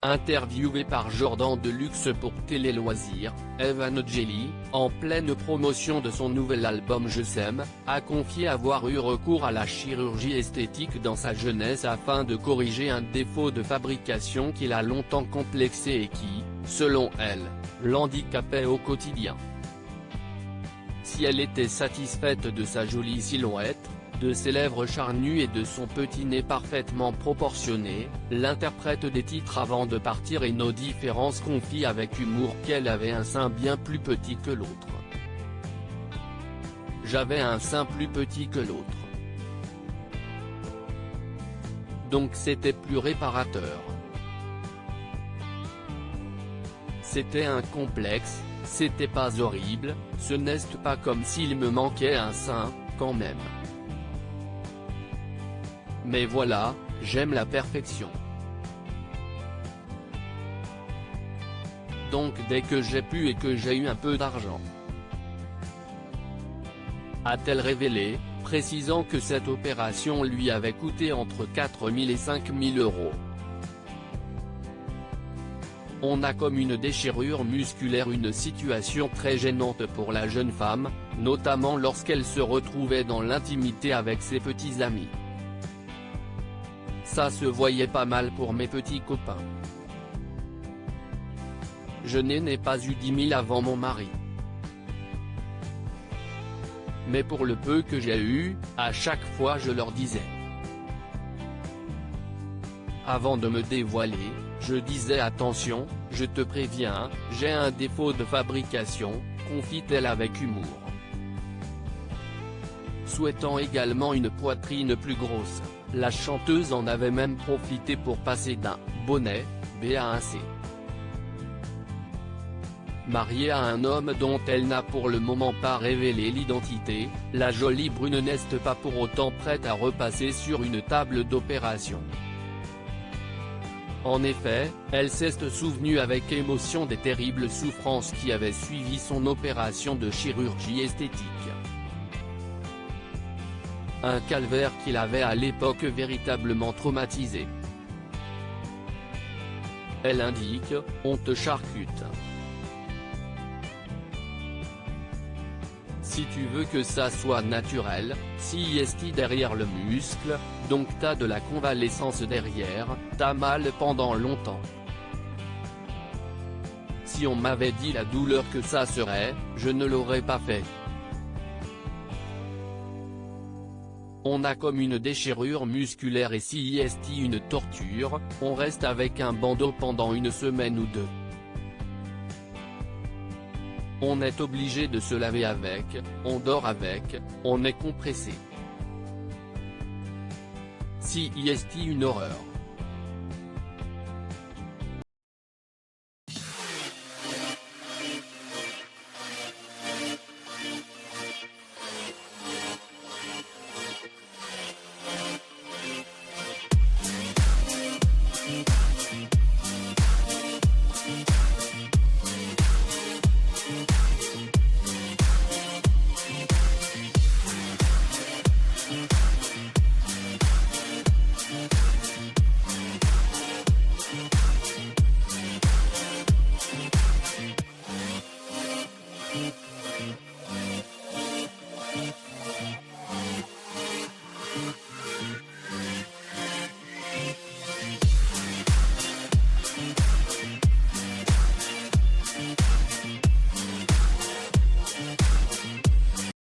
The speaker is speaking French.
Interviewée par Jordan Deluxe pour Télé Loisirs, Evan Jelly, en pleine promotion de son nouvel album Je S'aime, a confié avoir eu recours à la chirurgie esthétique dans sa jeunesse afin de corriger un défaut de fabrication qui l'a longtemps complexé et qui, selon elle, l'handicapait au quotidien. Si elle était satisfaite de sa jolie silhouette, de ses lèvres charnues et de son petit nez parfaitement proportionné, l'interprète des titres avant de partir et nos différences confie avec humour qu'elle avait un sein bien plus petit que l'autre. J'avais un sein plus petit que l'autre. Donc c'était plus réparateur. C'était un complexe, c'était pas horrible, ce n'est pas comme s'il me manquait un sein, quand même. Mais voilà, j'aime la perfection. Donc dès que j'ai pu et que j'ai eu un peu d'argent, a-t-elle révélé, précisant que cette opération lui avait coûté entre 4 000 et 5 000 €. On a comme une déchirure musculaire, une situation très gênante pour la jeune femme, notamment lorsqu'elle se retrouvait dans l'intimité avec ses petits amis. Ça se voyait pas mal pour mes petits copains. Je n'ai pas eu 10 000 avant mon mari. Mais pour le peu que j'ai eu, à chaque fois je leur disais. Avant de me dévoiler, je disais attention, je te préviens, j'ai un défaut de fabrication, confie-t-elle avec humour. Souhaitant également une poitrine plus grosse, la chanteuse en avait même profité pour passer d'un « bonnet » B à un C. Mariée à un homme dont elle n'a pour le moment pas révélé l'identité, la jolie brune n'est pas pour autant prête à repasser sur une table d'opération. En effet, elle s'est souvenue avec émotion des terribles souffrances qui avaient suivi son opération de chirurgie esthétique. Un calvaire qui l'avait à l'époque véritablement traumatisé. Elle indique, on te charcute. Si tu veux que ça soit naturel, si est derrière le muscle, donc t'as de la convalescence derrière, t'as mal pendant longtemps. Si on m'avait dit la douleur que ça serait, je ne l'aurais pas fait. On a comme une déchirure musculaire et si est une torture, on reste avec un bandeau pendant une semaine ou deux. On est obligé de se laver avec, on dort avec, on est compressé. Si est une horreur.